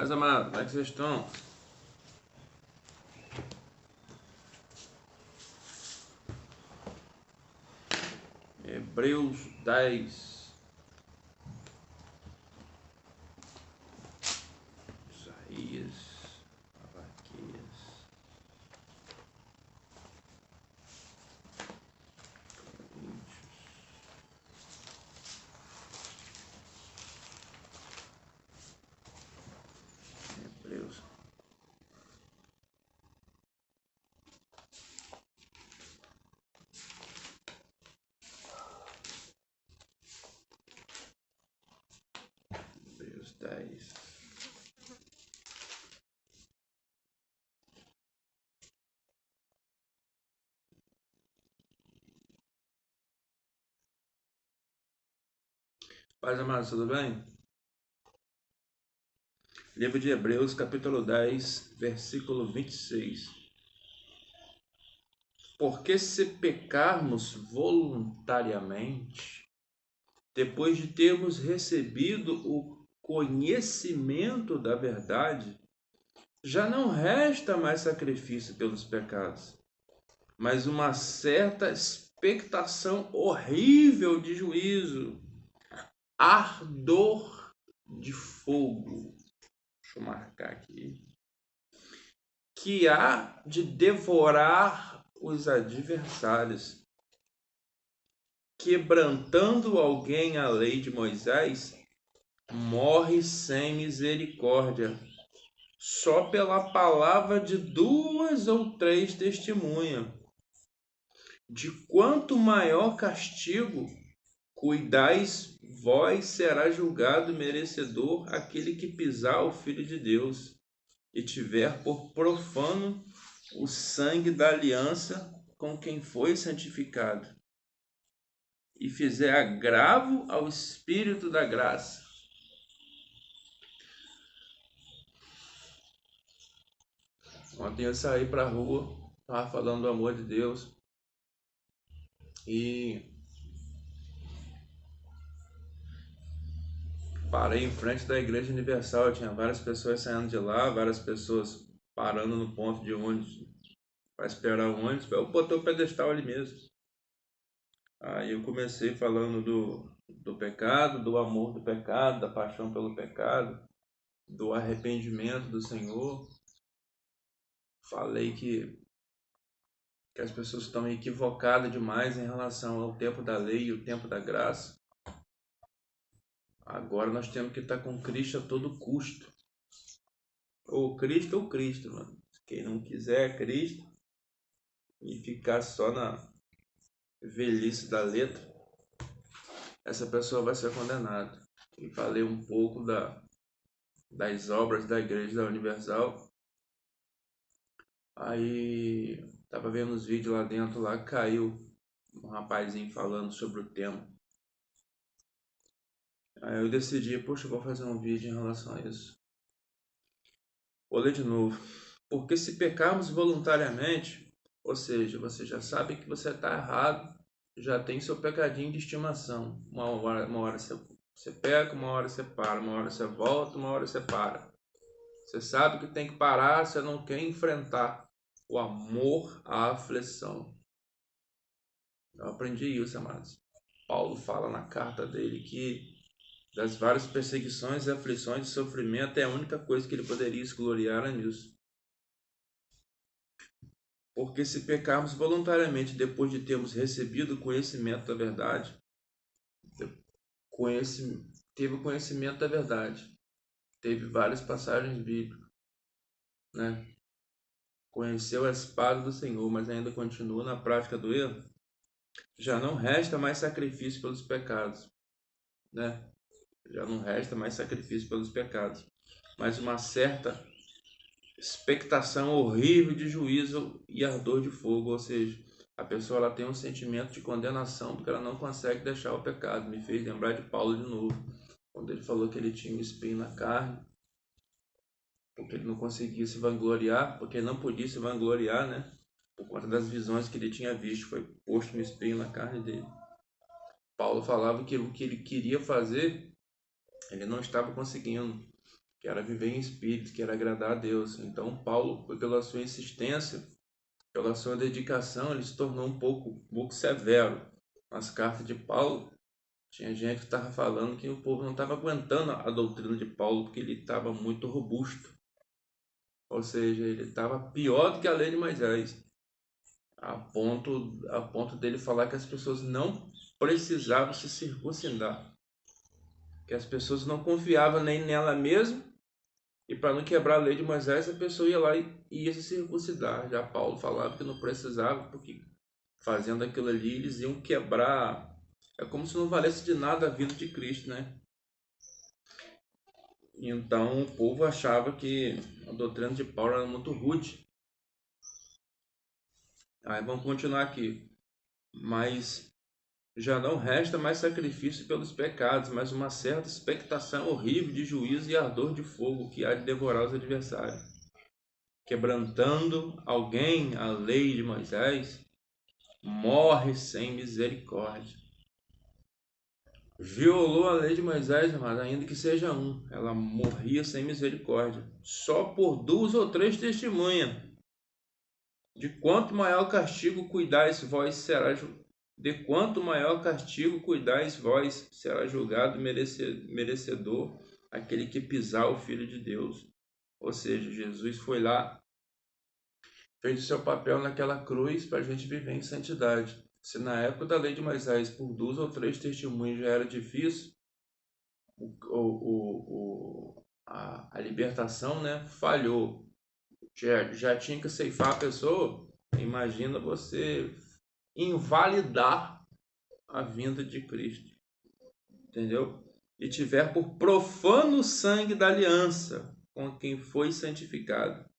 Paz amado, como é que vocês estão? Hebreus 10. Isaías, Malaquias, Coríntios, Hebreus. Hebreus 10. Paz amado, tudo bem? Livro de Hebreus, capítulo 10, versículo 26. Porque se pecarmos voluntariamente, depois de termos recebido o conhecimento da verdade, já não resta mais sacrifício pelos pecados, mas uma certa expectação horrível de juízo, ardor de fogo. Deixa eu marcar aqui. Que há de devorar os adversários. Quebrantando alguém a lei de Moisés, morre sem misericórdia, só pela palavra de 2 ou 3 testemunhas. De quanto maior castigo cuidais, vós, será julgado merecedor aquele que pisar o Filho de Deus e tiver por profano o sangue da aliança com quem foi santificado e fizer agravo ao Espírito da graça. Ontem eu saí para a rua, estava falando do amor de Deus e parei em frente da Igreja Universal. Tinha várias pessoas saindo de lá, várias pessoas parando no ponto de ônibus para esperar o ônibus. Eu botei o pedestal ali mesmo. Aí eu comecei falando do pecado, do amor do pecado, da paixão pelo pecado, do arrependimento do Senhor. Falei que as pessoas estão equivocadas demais em relação ao tempo da lei e o tempo da graça. Agora nós temos que estar com Cristo a todo custo. Ou Cristo, mano. Quem não quiser Cristo e ficar só na velhice da letra, essa pessoa vai ser condenada. E falei um pouco das obras da Igreja da Universal. Aí tava vendo os vídeos lá dentro, lá caiu um rapazinho falando sobre o tema. Aí eu decidi, poxa, eu vou fazer um vídeo em relação a isso. Vou ler de novo. Porque se pecarmos voluntariamente, ou seja, você já sabe que você está errado, já tem seu pecadinho de estimação. Uma hora você peca, uma hora você para, uma hora você volta, uma hora você para. Você sabe que tem que parar, você não quer enfrentar o amor à aflição. Eu aprendi isso, amados. Paulo fala na carta dele que das várias perseguições, aflições e sofrimento, é a única coisa que ele poderia se gloriar nisso. Porque se pecarmos voluntariamente depois de termos recebido o conhecimento da verdade, teve o conhecimento da verdade, teve várias passagens bíblicas, né? Conheceu a espada do Senhor, mas ainda continua na prática do erro, já não resta mais sacrifício pelos pecados, né? Já não resta mais sacrifício pelos pecados, mas uma certa expectação horrível de juízo e ardor de fogo, ou seja, a pessoa ela tem um sentimento de condenação porque ela não consegue deixar o pecado. Me fez lembrar de Paulo de novo, quando ele falou que ele tinha um espinho na carne, porque ele não conseguia se vangloriar, porque ele não podia se vangloriar, né? Por conta das visões que ele tinha visto, foi posto um espinho na carne dele. Paulo falava que o que ele queria fazer, ele não estava conseguindo. que era viver em espírito, que era agradar a Deus. Então Paulo, pela sua insistência, pela sua dedicação, ele se tornou um pouco severo. Nas cartas de Paulo, tinha gente que estava falando que o povo não estava aguentando a doutrina de Paulo, porque ele estava muito robusto. Ou seja, ele estava pior do que a lei de Moisés, a ponto dele falar que as pessoas não precisavam se circuncidar, que as pessoas não confiavam nem nela mesma, e para não quebrar a lei de Moisés, a pessoa ia lá e ia se circuncidar. Já Paulo falava que não precisava, porque fazendo aquilo ali eles iam quebrar. É como se não valesse de nada a vida de Cristo, né? Então o povo achava que a doutrina de Paulo era muito rude. Aí vamos continuar aqui. Mas já não resta mais sacrifício pelos pecados, mas uma certa expectação horrível de juízo e ardor de fogo que há de devorar os adversários. Quebrantando alguém a lei de Moisés, morre sem misericórdia. Violou a lei de Moisés, mas ainda que seja um, ela morria sem misericórdia. Só por 2 ou 3 testemunhas. De quanto maior castigo cuidais vós será de quanto maior castigo cuidais vós será julgado merecedor aquele que pisar o Filho de Deus. Ou seja, Jesus foi lá, fez o seu papel naquela cruz para a gente viver em santidade. Se na época da lei de Moisés, por 2 ou 3 testemunhos já era difícil, a libertação, né, falhou. Já tinha que ceifar a pessoa. Imagina você invalidar a vinda de Cristo, entendeu? E tiver por profano o sangue da aliança com quem foi santificado.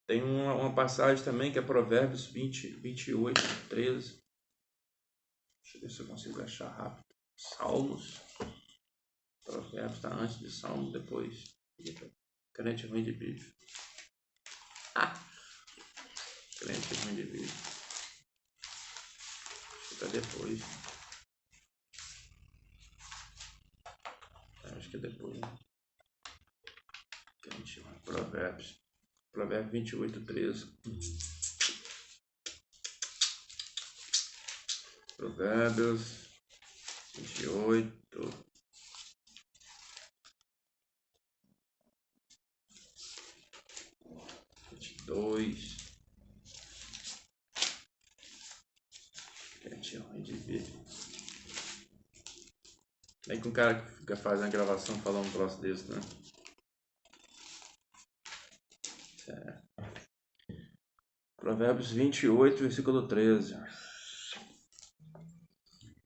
Tem uma passagem também que é Provérbios 28, 13. Deixa eu ver se eu consigo achar rápido. Salmos. Provérbios está antes de Salmo, depois. Crente ruim de Bíblia. Crente ruim de Bíblia. Acho que está depois. Acho que é depois. Né? Crente ruim. Provérbios. Provérbios 28, 13. Provérbios 28. 22. Crente ruim de Bíblia. Bem que um cara que fica fazendo a gravação falando um troço desse, né? Provérbios 28, versículo 13.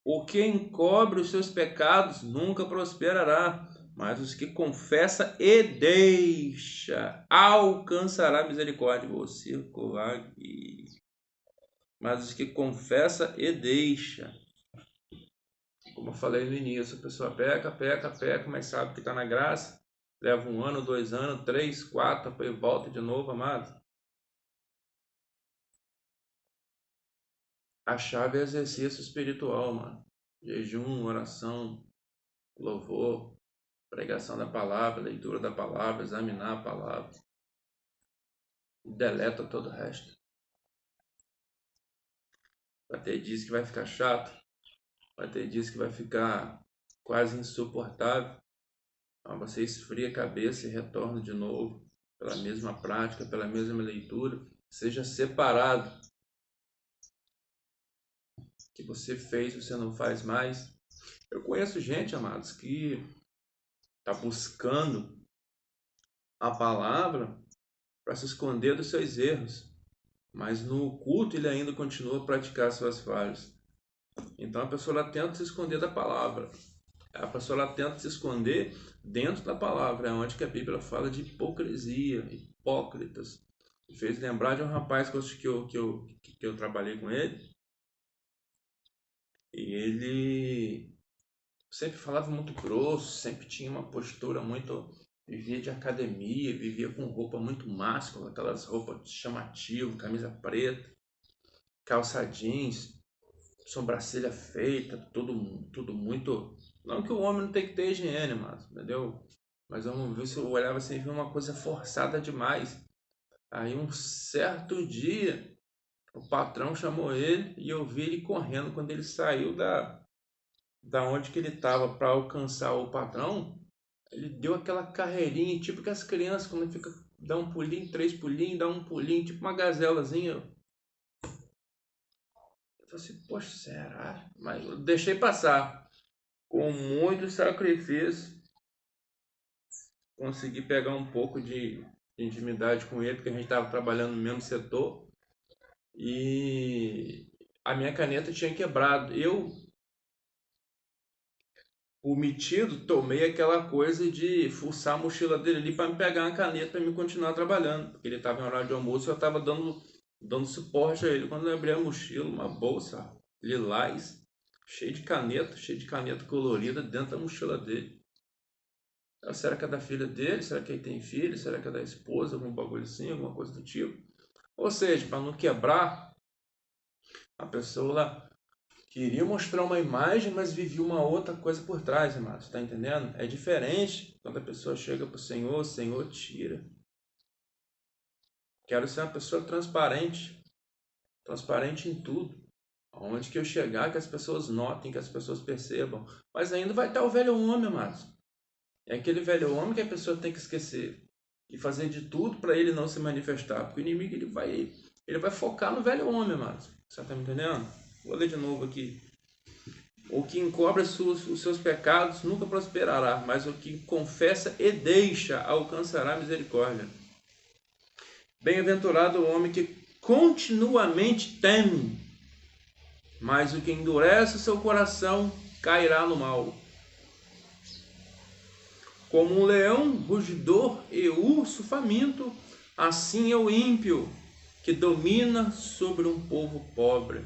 O que encobre os seus pecados nunca prosperará, mas os que confessa e deixa alcançará misericórdia. Você, covarde. Mas os que confessa e deixa. Como eu falei no início, a pessoa peca, mas sabe que está na graça. Leva 1 ano, 2 anos, 3, 4, depois volta de novo, amado. A chave é exercício espiritual, mano. Jejum, oração, louvor, pregação da palavra, leitura da palavra, examinar a palavra. Deleta todo o resto. Vai ter dias que vai ficar chato. Vai ter dias que vai ficar quase insuportável. Então você esfria a cabeça e retorna de novo pela mesma prática, pela mesma leitura. Seja separado. Que você fez, você não faz mais. Eu conheço gente, amados, que está buscando a palavra para se esconder dos seus erros, mas no culto ele ainda continua a praticar suas falhas. Então a pessoa ela tenta se esconder da palavra. A pessoa ela tenta se esconder dentro da palavra, é onde que a Bíblia fala de hipocrisia, hipócritas. Me fez lembrar de um rapaz que eu trabalhei com ele. E ele sempre falava muito grosso, sempre tinha uma postura muito... Vivia de academia, vivia com roupa muito máscula, aquelas roupas chamativas, camisa preta, calça jeans, sobrancelha feita, tudo muito... Não que o homem não tem que ter higiene, mas, entendeu? Mas vamos ver se eu olhava assim e vi uma coisa forçada demais. Aí um certo dia, o patrão chamou ele e eu vi ele correndo quando ele saiu da onde que ele estava para alcançar o patrão. Ele deu aquela carreirinha, tipo que as crianças, quando fica, dá um pulinho, três pulinhos, dá um pulinho, tipo uma gazelazinha. Eu falei assim, poxa, será? Mas eu deixei passar. Com muito sacrifício, consegui pegar um pouco de intimidade com ele, porque a gente estava trabalhando no mesmo setor. E a minha caneta tinha quebrado. Eu, o metido, tomei aquela coisa de fuçar a mochila dele ali para me pegar uma caneta para me continuar trabalhando. Porque ele estava em horário de almoço e eu estava dando suporte a ele. Quando eu abri a mochila, uma bolsa lilás, cheia de caneta colorida dentro da mochila dele. Será que é da filha dele? Será que ele tem filho? Será que é da esposa? Algum bagulho assim, alguma coisa do tipo. Ou seja, para não quebrar, a pessoa queria mostrar uma imagem, mas vivia uma outra coisa por trás, irmão. Você tá entendendo? É diferente quando a pessoa chega pro Senhor, o Senhor tira. Quero ser uma pessoa transparente, transparente em tudo. Onde que eu chegar, que as pessoas notem, que as pessoas percebam. Mas ainda vai estar o velho homem, amados. É aquele velho homem que a pessoa tem que esquecer e fazer de tudo para ele não se manifestar. Porque o inimigo ele vai focar no velho homem, amados. Você tá me entendendo? Vou ler de novo aqui. O que encobre os seus pecados nunca prosperará, mas o que confessa e deixa alcançará misericórdia. Bem-aventurado o homem que continuamente teme, mas o que endurece o seu coração cairá no mal. Como um leão rugidor e urso faminto, assim é o ímpio que domina sobre um povo pobre.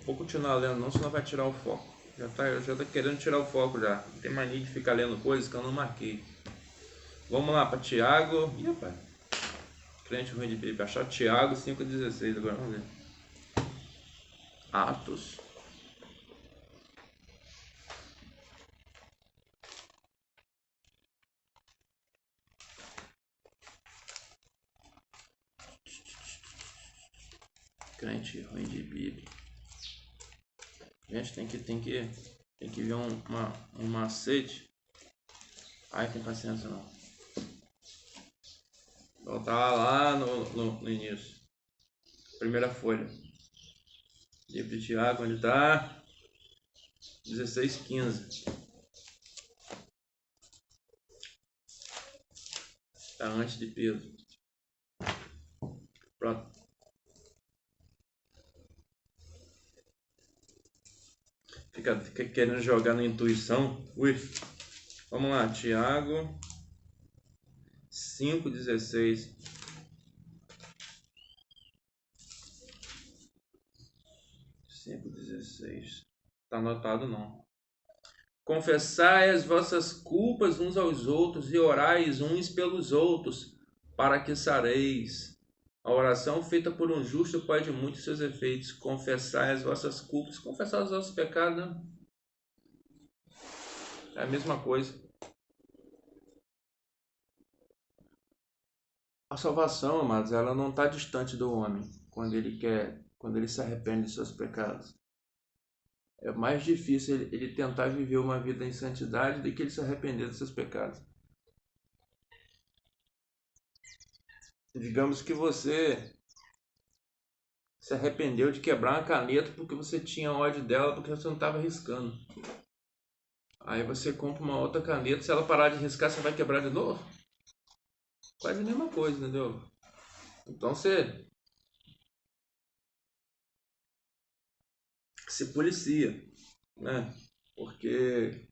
Vou continuar lendo, não, senão vai tirar o foco. Já tá querendo tirar o foco já. Não tem mania de ficar lendo coisas que eu não marquei. Vamos lá para Tiago. Ih, rapaz. Crente ruim de Bíblia. Achar Tiago 5,16. Agora vamos ver. Atos. Crente ruim de Bíblia. Gente, tem que ver um macete. Ai, tem paciência não. Voltar lá no início. Primeira folha. Livro de Tiago, onde está? 16,15. Está antes de Pedro. Pronto. Fica querendo jogar na intuição. Ui. Vamos lá, Tiago 5,16. 5,16. Tá anotado não. Confessai as vossas culpas uns aos outros e orais uns pelos outros, para que sareis. A oração feita por um justo pode muito seus efeitos. Confessai as vossas culpas. Confessar os nossos pecados, né? É a mesma coisa. A salvação, amados, ela não está distante do homem quando ele se arrepende de seus pecados. É mais difícil ele tentar viver uma vida em santidade do que ele se arrepender dos seus pecados. Digamos que você se arrependeu de quebrar uma caneta porque você tinha ódio dela porque você não estava riscando. Aí você compra uma outra caneta, se ela parar de riscar, você vai quebrar de novo? Quase a mesma coisa, entendeu? Então você se policia, né? Porque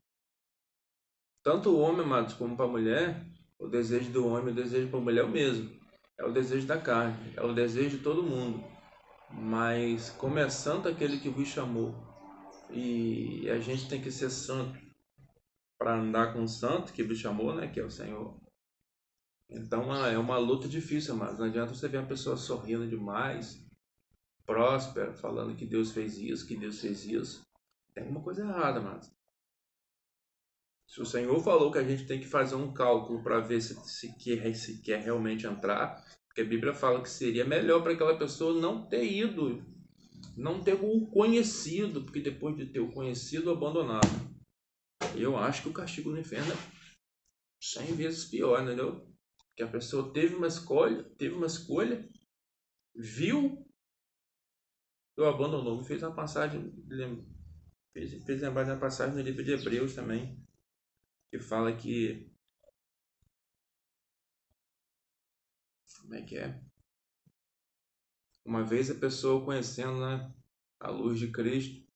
tanto o homem, amados, como para a mulher, o desejo do homem e o desejo para a mulher é o mesmo. É o desejo da carne, é o desejo de todo mundo. Mas como é santo aquele que vos chamou, e a gente tem que ser santo para andar com o santo que vos chamou, né, que é o Senhor. Então é uma luta difícil, mas não adianta você ver uma pessoa sorrindo demais, próspera, falando que Deus fez isso, que Deus fez isso. Tem alguma coisa errada, mas Se o Senhor falou que a gente tem que fazer um cálculo para ver se quer realmente entrar, porque a Bíblia fala que seria melhor para aquela pessoa não ter ido, não ter o conhecido, porque depois de ter o conhecido, abandonado. Eu acho que o castigo no inferno é 100 vezes pior, entendeu? Que a pessoa teve uma escolha, viu, eu abandonou. Fez uma passagem, fez lembrar da passagem no livro de Hebreus também, que fala que, como é que é? Uma vez a pessoa conhecendo, né, a luz de Cristo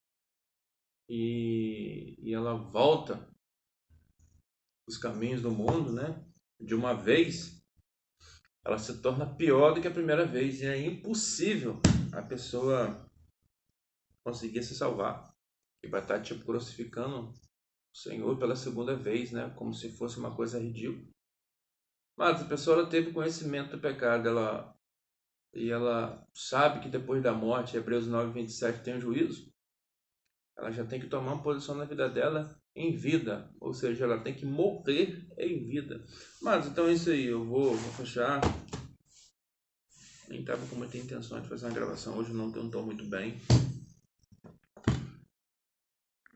e ela volta os caminhos do mundo, né? De uma vez, ela se torna pior do que a primeira vez e é impossível a pessoa conseguir se salvar e vai estar tipo crucificando o Senhor pela segunda vez, né? Como se fosse uma coisa ridícula. Mas a pessoa ela teve conhecimento do pecado, ela sabe que depois da morte, Hebreus 9:27 tem o juízo. Ela já tem que tomar uma posição na vida dela em vida, ou seja, ela tem que morrer em vida. Mas então é isso aí, eu vou fechar. Nem estava com muita intenção de fazer uma gravação hoje, não estou muito bem.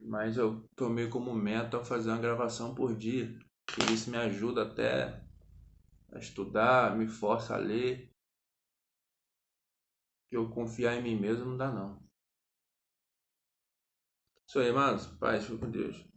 Mas eu tomei como meta fazer uma gravação por dia, que isso me ajuda até a estudar, me força a ler, que eu confiar em mim mesmo não dá não. Isso aí, mas paz, fica com Deus.